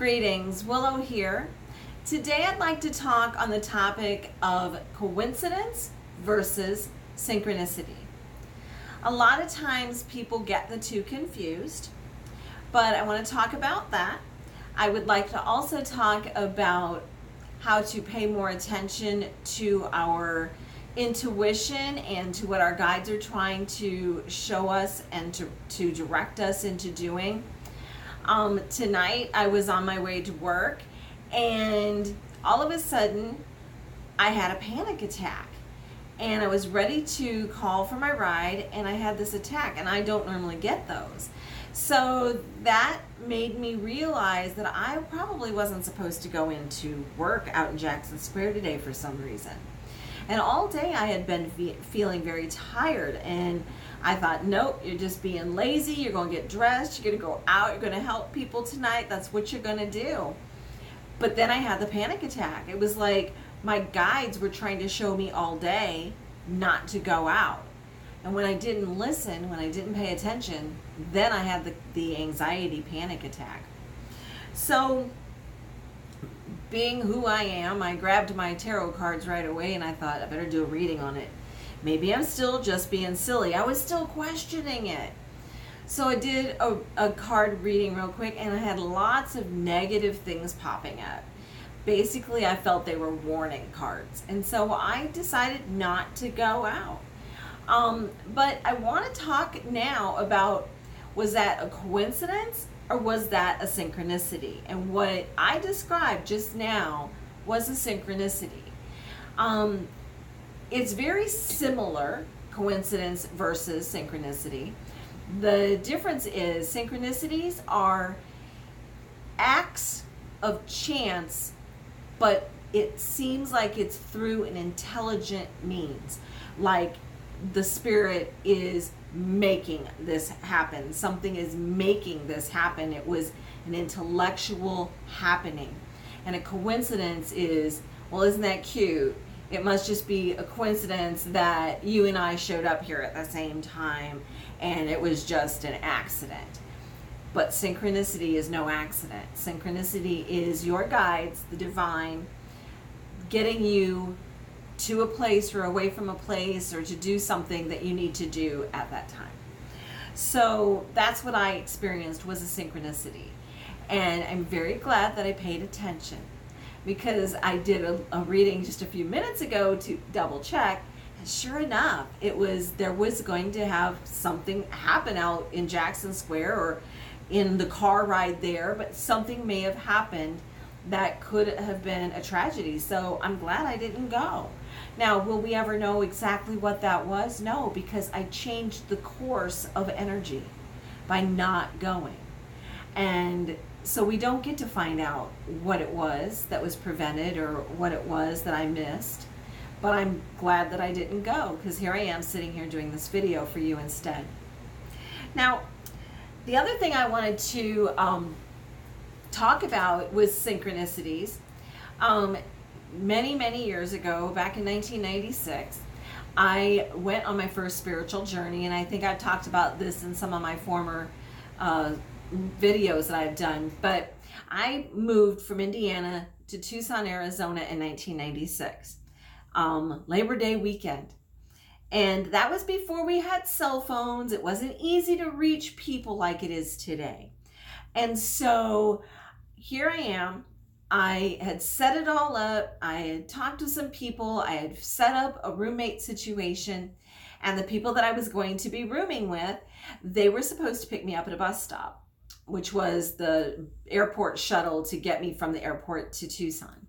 Greetings, Willow here. Today I'd like to talk on the topic of coincidence versus synchronicity. A lot of times people get the two confused, but I want to talk about that. I would like to also talk about how to pay more attention to our intuition and to what our guides are trying to show us and to direct us into doing. Tonight I was on my way to work and all of a sudden I had a panic attack and I was ready to call for my ride and I had this attack, and I don't normally get those. So that made me realize that I probably wasn't supposed to go into work out in Jackson Square today for some reason. And all day I had been feeling very tired, and I thought, nope, you're just being lazy. You're going to get dressed. You're going to go out. You're going to help people tonight. That's what you're going to do. But then I had the panic attack. It was like my guides were trying to show me all day not to go out. And when I didn't listen, when I didn't pay attention, then I had the anxiety panic attack. So being who I am, I grabbed my tarot cards right away and I thought I better do a reading on it. Maybe I'm still just being silly. I was still questioning it. So I did a card reading real quick, and I had lots of negative things popping up. Basically, I felt they were warning cards. And so I decided not to go out. But I want to talk now about, was that a coincidence or was that a synchronicity? And what I described just now was a synchronicity. It's very similar, coincidence versus synchronicity. The difference is synchronicities are acts of chance, but it seems like it's through an intelligent means. Like the spirit is making this happen. Something is making this happen. It was an intellectual happening. And a coincidence is, well, isn't that cute? It must just be a coincidence that you and I showed up here at the same time and it was just an accident. But synchronicity is no accident. Synchronicity is your guides, the divine, getting you to a place or away from a place or to do something that you need to do at that time. So that's what I experienced, was a synchronicity. And I'm very glad that I paid attention, because I did a reading just a few minutes ago to double check, and sure enough, there was going to have something happen out in Jackson Square or in the car ride there, but something may have happened that could have been a tragedy. So I'm glad I didn't go. Now, will we ever know exactly what that was? No, because I changed the course of energy by not going. And so we don't get to find out what it was that was prevented or what it was that I missed. But I'm glad that I didn't go, because here I am sitting here doing this video for you instead. Now, the other thing I wanted to talk about was synchronicities. Many years ago, back in 1996, I went on my first spiritual journey, and I think I've talked about this in some of my former videos that I've done, but I moved from Indiana to Tucson, Arizona in 1996, Labor Day weekend. And that was before we had cell phones. It wasn't easy to reach people like it is today. And so here I am. I had set it all up. I had talked to some people. I had set up a roommate situation. And the people that I was going to be rooming with, they were supposed to pick me up at a bus stop, which was the airport shuttle to get me from the airport to Tucson.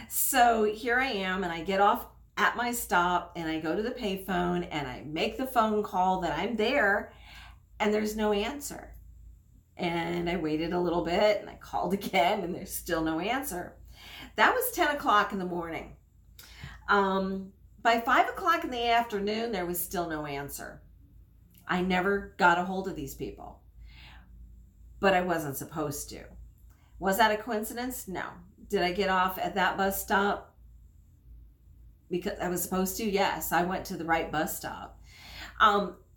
So here I am, and I get off at my stop, and I go to the payphone, and I make the phone call that I'm there, and there's no answer. And I waited a little bit, and I called again, and there's still no answer. That was 10 o'clock in the morning. By 5 o'clock in the afternoon, there was still no answer. I never got a hold of these people, but I wasn't supposed to. Was that a coincidence? No. Did I get off at that bus stop because I was supposed to? Yes, I went to the right bus stop.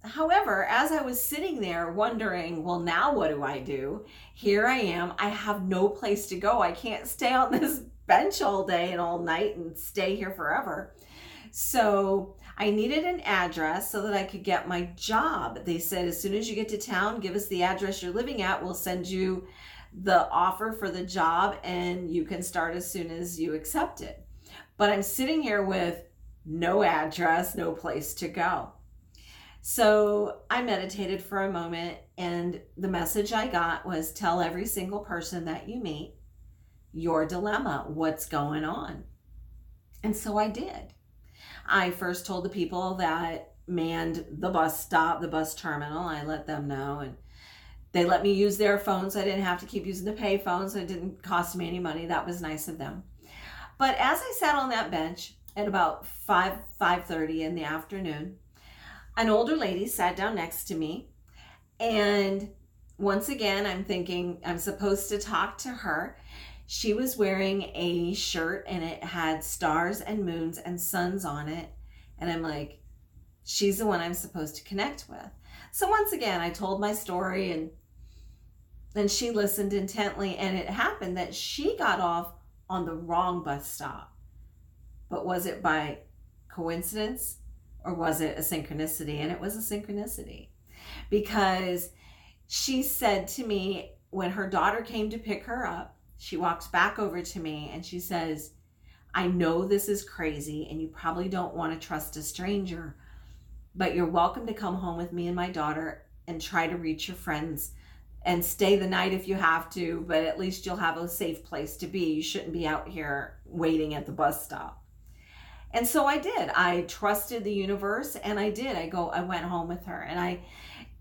However, as I was sitting there wondering, well, now what do I do? Here I am. I have no place to go. I can't stay on this bench all day and all night and stay here forever. So I needed an address so that I could get my job. They said, as soon as you get to town, give us the address you're living at. We'll send you the offer for the job and you can start as soon as you accept it. But I'm sitting here with no address, no place to go. So I meditated for a moment, and the message I got was, tell every single person that you meet your dilemma, what's going on. And so I did. I first told the people that manned the bus stop, the bus terminal. I let them know, and they let me use their phones. I didn't have to keep using the pay phones. It didn't cost me any money. That was nice of them. But as I sat on that bench at about 5:30 in the afternoon, an older lady sat down next to me, and once again, I'm thinking I'm supposed to talk to her. She was wearing a shirt and it had stars and moons and suns on it. And I'm like, she's the one I'm supposed to connect with. So once again, I told my story, and then she listened intently, and it happened that she got off on the wrong bus stop. But was it by coincidence? Or was it a synchronicity? And it was a synchronicity, because she said to me when her daughter came to pick her up, she walks back over to me and she says, I know this is crazy and you probably don't want to trust a stranger, but you're welcome to come home with me and my daughter and try to reach your friends and stay the night if you have to, but at least you'll have a safe place to be. You shouldn't be out here waiting at the bus stop. And so I did. I trusted the universe, and I did. I went home with her, and I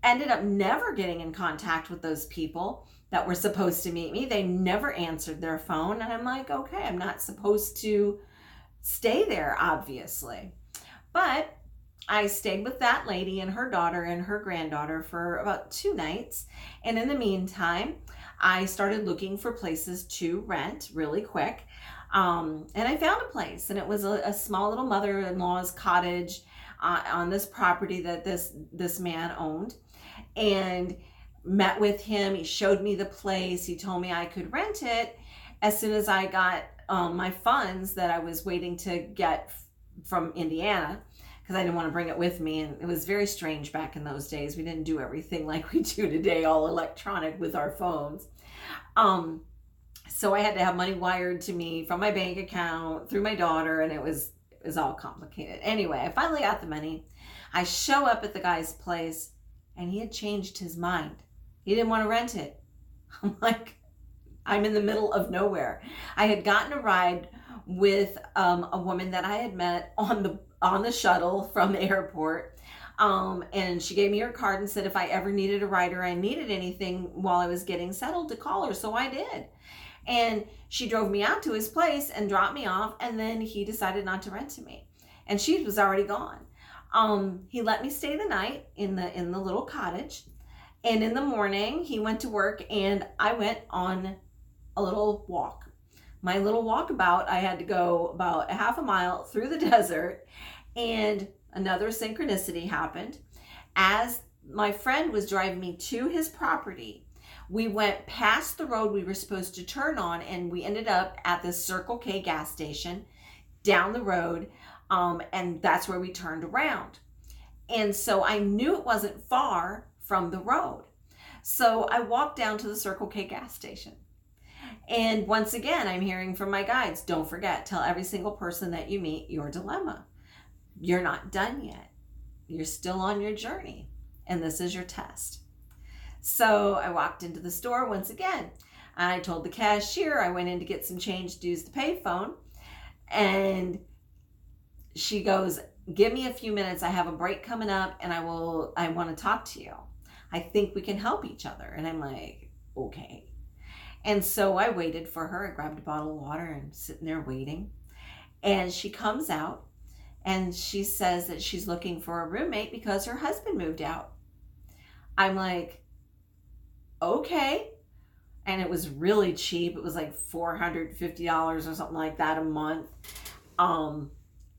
ended up never getting in contact with those people that were supposed to meet me. They never answered their phone, and I'm like, okay, I'm not supposed to stay there, obviously. But I stayed with that lady and her daughter and her granddaughter for about 2 nights. And in the meantime, I started looking for places to rent really quick. And I found a place, and it was a small little mother-in-law's cottage on this property that this man owned, and met with him. He showed me the place. He told me I could rent it as soon as I got my funds that I was waiting to get from Indiana, because I didn't want to bring it with me. And it was very strange back in those days. We didn't do everything like we do today, all electronic with our phones. So I had to have money wired to me from my bank account through my daughter, and it was all complicated. Anyway, I finally got the money. I show up at the guy's place, and he had changed his mind. He didn't want to rent it. I'm like, I'm in the middle of nowhere. I had gotten a ride with a woman that I had met on the shuttle from the airport. And she gave me her card and said if I ever needed a ride or I needed anything while I was getting settled, to call her. So I did. And she drove me out to his place and dropped me off, and then he decided not to rent to me, and she was already gone. He let me stay the night in the little cottage, and in the morning he went to work, and I went on a little walk. My little walkabout, I had to go about a half a mile through the desert, and another synchronicity happened. As my friend was driving me to his property, we went past the road we were supposed to turn on, and we ended up at this Circle K gas station down the road, and that's where we turned around. And so I knew it wasn't far from the road. So I walked down to the Circle K gas station. And once again, I'm hearing from my guides, don't forget, tell every single person that you meet your dilemma. You're not done yet. You're still on your journey, and this is your test. So I walked into the store once again. I told the cashier I went in to get some change to use the payphone, and she goes, give me a few minutes. I have a break coming up, and I want to talk to you. I think we can help each other. And I'm like, okay. And so I waited for her. I grabbed a bottle of water and sitting there waiting. And she comes out and she says that she's looking for a roommate because her husband moved out. I'm like, okay. And it was really cheap. It was like $450 or something like that a month.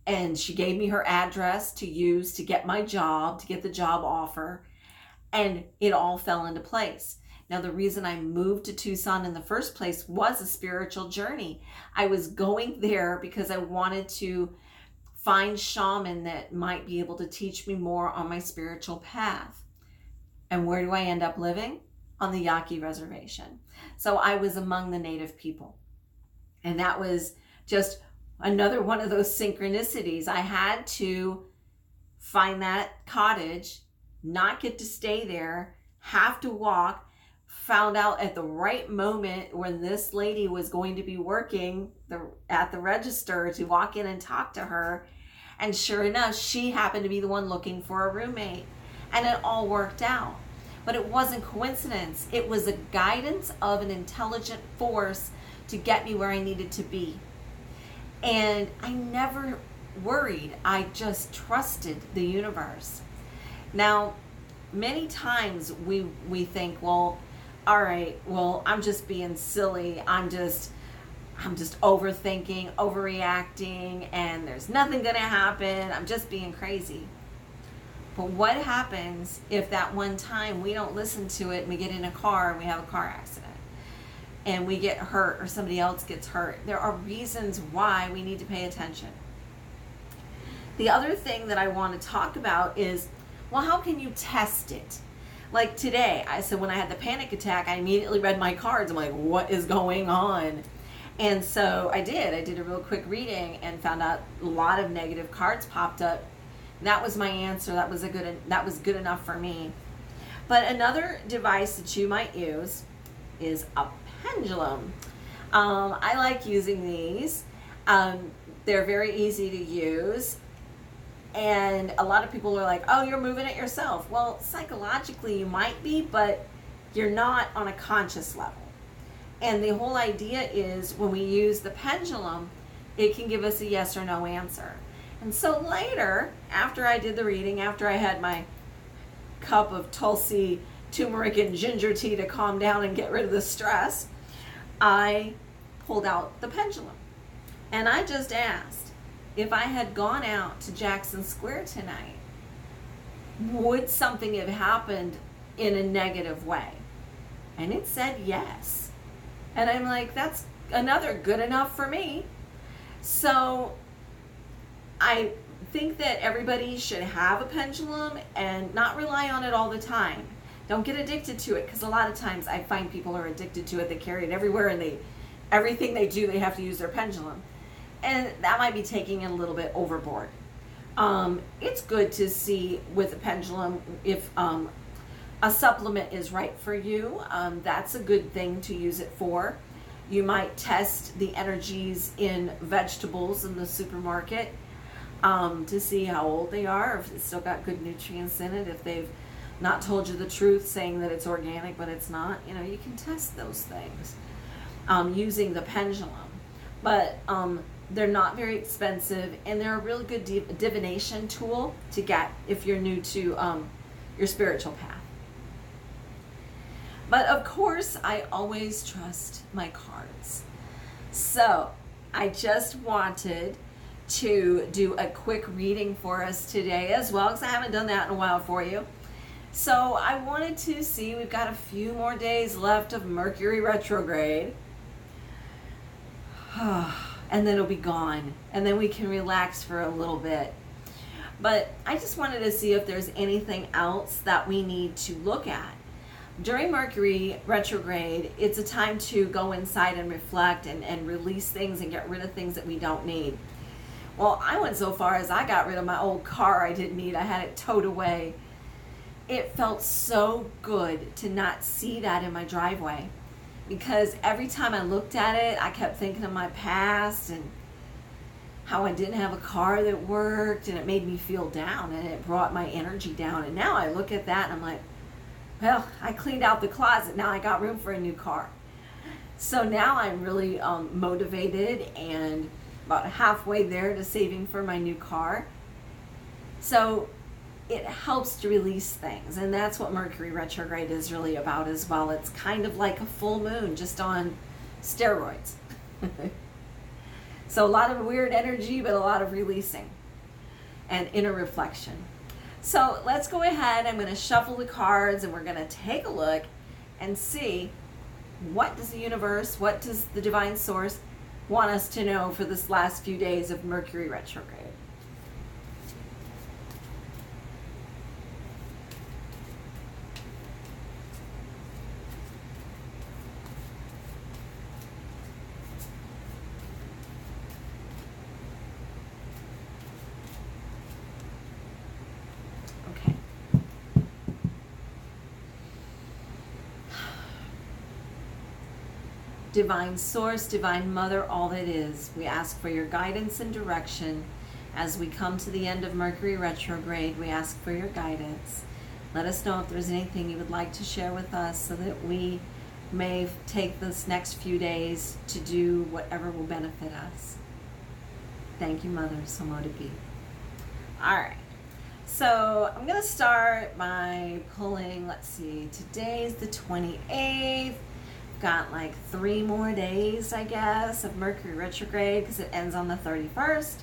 and she gave me her address to use to get my job, to get the job offer, and it all fell into place. Now, the reason I moved to Tucson in the first place was a spiritual journey. I was going there because I wanted to find shaman that might be able to teach me more on my spiritual path. And where do I end up living? On the Yaqui Reservation. So I was among the native people. And that was just another one of those synchronicities. I had to find that cottage, not get to stay there, have to walk, found out at the right moment when this lady was going to be working at the register to walk in and talk to her. And sure enough, she happened to be the one looking for a roommate. And it all worked out. But it wasn't coincidence. It was a guidance of an intelligent force to get me where I needed to be. And I never worried. I just trusted the universe. Now, many times we think, well, all right, well, I'm just being silly. I'm just overthinking, overreacting, and there's nothing gonna happen. I'm just being crazy. But what happens if that one time we don't listen to it and we get in a car and we have a car accident and we get hurt or somebody else gets hurt? There are reasons why we need to pay attention. The other thing that I want to talk about is, well, how can you test it? Like today, I said when I had the panic attack, I immediately read my cards. I'm like, what is going on? And so I did a real quick reading and found out a lot of negative cards popped up. And that was my answer. That was good enough for me. But another device that you might use is a pendulum. I like using these. They're very easy to use. And a lot of people are like, oh, you're moving it yourself. Well, psychologically you might be, but you're not on a conscious level. And the whole idea is when we use the pendulum, it can give us a yes or no answer. And so later, after I did the reading, after I had my cup of Tulsi, turmeric, and ginger tea to calm down and get rid of the stress, I pulled out the pendulum. And I just asked, if I had gone out to Jackson Square tonight, would something have happened in a negative way? And it said yes. And I'm like, that's another good enough for me. So I think that everybody should have a pendulum and not rely on it all the time. Don't get addicted to it, because a lot of times I find people are addicted to it. They carry it everywhere, and everything they do, they have to use their pendulum. And that might be taking it a little bit overboard. It's good to see with a pendulum if a supplement is right for you. That's a good thing to use it for. You might test the energies in vegetables in the supermarket to see how old they are, if it's still got good nutrients in it, if they've not told you the truth saying that it's organic but it's not. You know, you can test those things using the pendulum. But they're not very expensive, and they're a really good divination tool to get if you're new to your spiritual path. But of course, I always trust my cards. So I just wanted to do a quick reading for us today as well, because I haven't done that in a while for you. So I wanted to see, we've got a few more days left of Mercury Retrograde. And then it'll be gone, and then we can relax for a little bit. But I just wanted to see if there's anything else that we need to look at. During Mercury Retrograde, it's a time to go inside and reflect and release things and get rid of things that we don't need. Well, I went so far as I got rid of my old car I didn't need. I had it towed away. It felt so good to not see that in my driveway, because every time I looked at it, I kept thinking of my past and how I didn't have a car that worked, and it made me feel down, and it brought my energy down. And now I look at that and I'm like, well, I cleaned out the closet. Now I got room for a new car. So now I'm really motivated and about halfway there to saving for my new car. So it helps to release things, and that's what Mercury Retrograde is really about as well. It's kind of like a full moon, just on steroids. So a lot of weird energy, but a lot of releasing. and inner reflection. So let's go ahead. I'm going to shuffle the cards and we're going to take a look and see what does the universe, what does the divine source want us to know for this last few days of Mercury retrograde. Okay. Divine Source, Divine Mother, all that is, we ask for your guidance and direction as we come to the end of Mercury retrograde. We ask for your guidance. Let us know if there's anything you would like to share with us so that we may take this next few days to do whatever will benefit us. Thank you, Mother. So mote it be. All right. So I'm going to start by pulling, let's see, today's the 28th. Got like 3 more days, I guess, of Mercury retrograde because it ends on the 31st.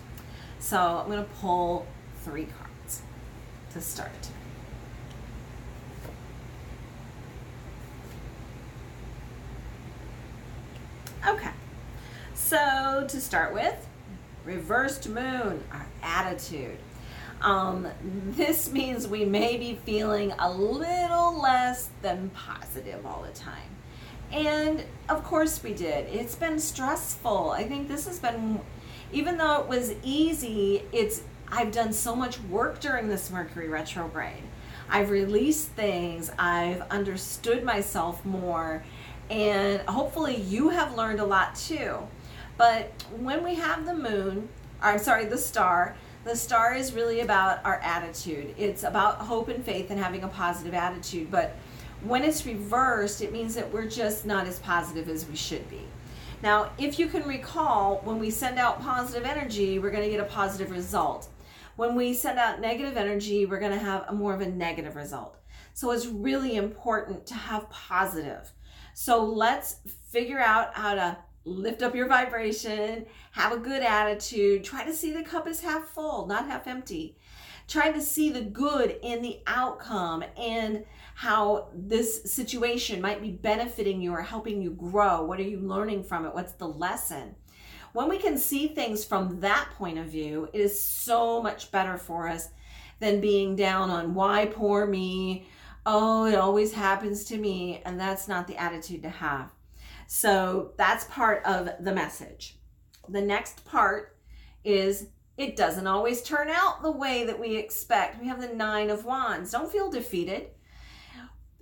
So I'm going to pull 3 cards to start. Okay, so to start with, reversed moon, our attitude. This means we may be feeling a little less than positive all the time. And of course we did. It's been stressful. I think this has been, even though it was easy, I've done so much work during this Mercury retrograde. I've released things, I've understood myself more, and hopefully you have learned a lot too. But when we have the moon, the star is really about our attitude. It's about hope and faith and having a positive attitude. But when it's reversed, it means that we're just not as positive as we should be. Now, if you can recall, when we send out positive energy, we're going to get a positive result. When we send out negative energy, we're going to have more of a negative result. So it's really important to have positive. So let's figure out how to lift up your vibration, have a good attitude, try to see the cup as half full, not half empty. Try to see the good in the outcome and how this situation might be benefiting you or helping you grow. What are you learning from it? What's the lesson? When we can see things from that point of view, it is so much better for us than being down on why poor me, oh, it always happens to me, and that's not the attitude to have. So that's part of the message. The next part is it doesn't always turn out the way that we expect. We have the 9 of Wands. Don't feel defeated.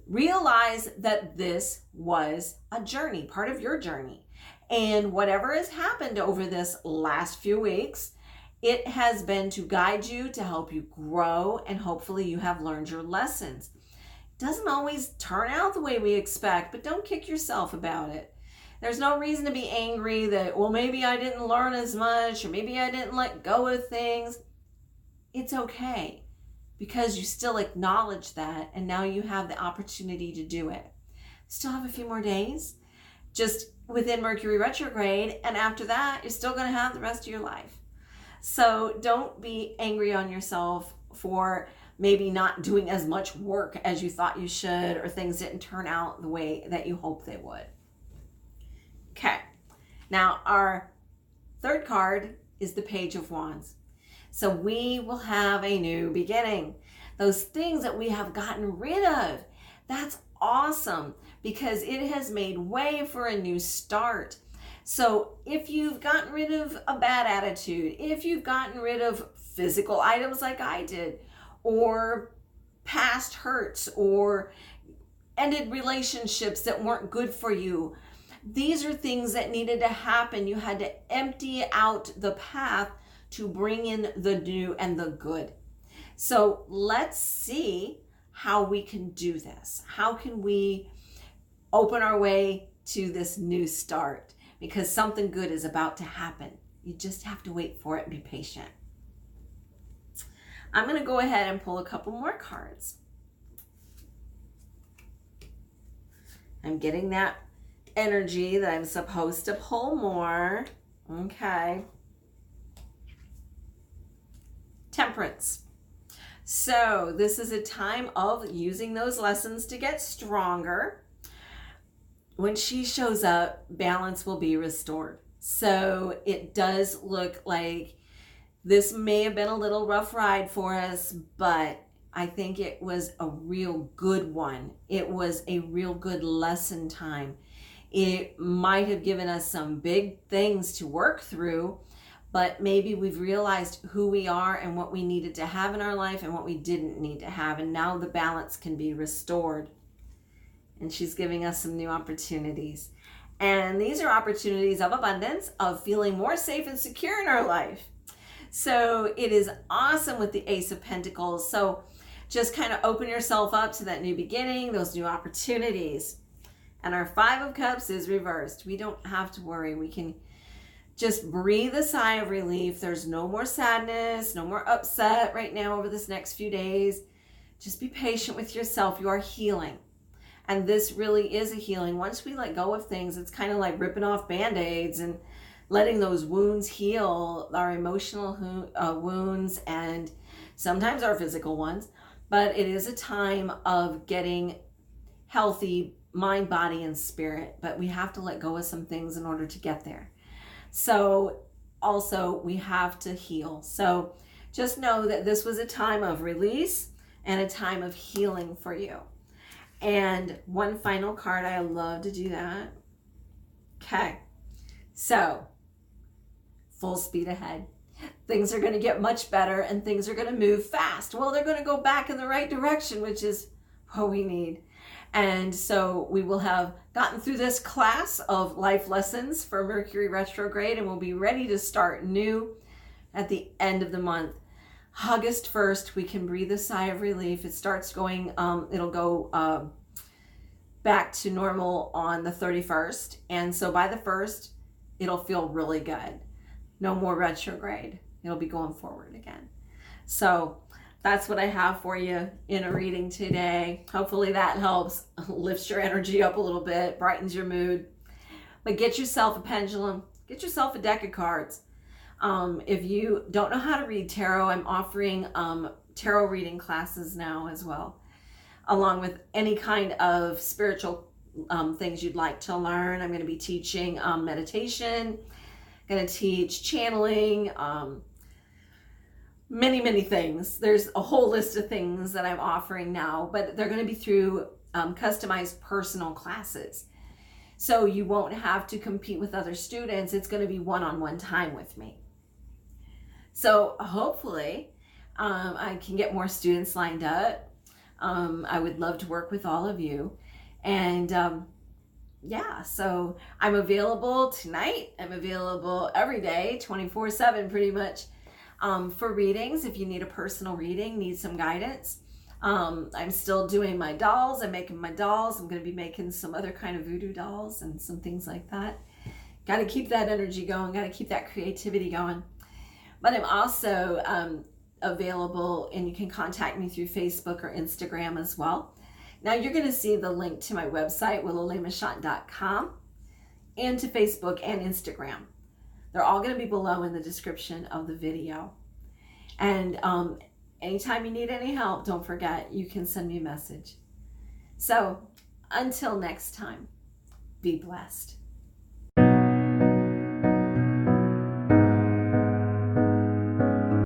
Realize that this was a journey, part of your journey. And whatever has happened over this last few weeks, it has been to guide you, to help you grow, and hopefully you have learned your lessons. It doesn't always turn out the way we expect, but don't kick yourself about it. There's no reason to be angry that, well, maybe I didn't learn as much, or maybe I didn't let go of things. It's okay, because you still acknowledge that, and now you have the opportunity to do it. Still have a few more days, just within Mercury retrograde, and after that, you're still going to have the rest of your life. So don't be angry on yourself for maybe not doing as much work as you thought you should, or things didn't turn out the way that you hoped they would. Okay, now our third card is the Page of Wands. So we will have a new beginning. Those things that we have gotten rid of, that's awesome because it has made way for a new start. So if you've gotten rid of a bad attitude, if you've gotten rid of physical items like I did, or past hurts, or ended relationships that weren't good for you, these are things that needed to happen. You had to empty out the path to bring in the new and the good. So let's see how we can do this. How can we open our way to this new start? Because something good is about to happen. You just have to wait for it and be patient. I'm going to go ahead and pull a couple more cards. I'm getting that energy that I'm supposed to pull more. Okay. Temperance. So this is a time of using those lessons to get stronger. When she shows up, balance will be restored. So it does look like this may have been a little rough ride for us, but I think it was a real good one. It was a real good lesson time. It might have given us some big things to work through, but maybe we've realized who we are and what we needed to have in our life and what we didn't need to have. And now the balance can be restored. And she's giving us some new opportunities. And these are opportunities of abundance, of feeling more safe and secure in our life. So it is awesome with the Ace of Pentacles. So just kind of open yourself up to that new beginning, those new opportunities. And our Five of Cups is reversed. We don't have to worry. We can just breathe a sigh of relief. There's no more sadness, no more upset right now over this next few days. Just be patient with yourself. You are healing. And this really is a healing. Once we let go of things, it's kind of like ripping off Band-Aids and letting those wounds heal, our emotional wounds and sometimes our physical ones. But it is a time of getting healthy mind, body, and spirit. But we have to let go of some things in order to get there. So also we have to heal. So just know that this was a time of release and a time of healing for you. And one final card, I love to do that. Okay, so full speed ahead. Things are going to get much better and things are going to move fast. Well, they're going to go back in the right direction, which is what we need. And so we will have gotten through this class of life lessons for Mercury Retrograde, and we'll be ready to start new at the end of the month. August 1st, we can breathe a sigh of relief. It starts going, it'll go back to normal on the 31st. And so by the 1st, it'll feel really good. No more retrograde. It'll be going forward again. So that's what I have for you in a reading today. Hopefully that helps, lifts your energy up a little bit, brightens your mood. But get yourself a pendulum, get yourself a deck of cards. If you don't know how to read tarot, I'm offering tarot reading classes now as well, along with any kind of spiritual things you'd like to learn. I'm going to be teaching meditation, going to teach channeling, many things. There's a whole list of things that I'm offering now, but they're going to be through customized personal classes. So you won't have to compete with other students. It's going to be one-on-one time with me. So hopefully I can get more students lined up. I would love to work with all of you. And yeah, so I'm available tonight. I'm available every day, 24/7 pretty much. For readings, if you need a personal reading, need some guidance. I'm still doing my dolls. I'm making my dolls. I'm going to be making some other kind of voodoo dolls and some things like that. Got to keep that energy going. Got to keep that creativity going. But I'm also available, and you can contact me through Facebook or Instagram as well. Now you're going to see the link to my website, willowlamashant.com, and to Facebook and Instagram. They're all going to be below in the description of the video. And anytime you need any help, don't forget, you can send me a message. So until next time, be blessed.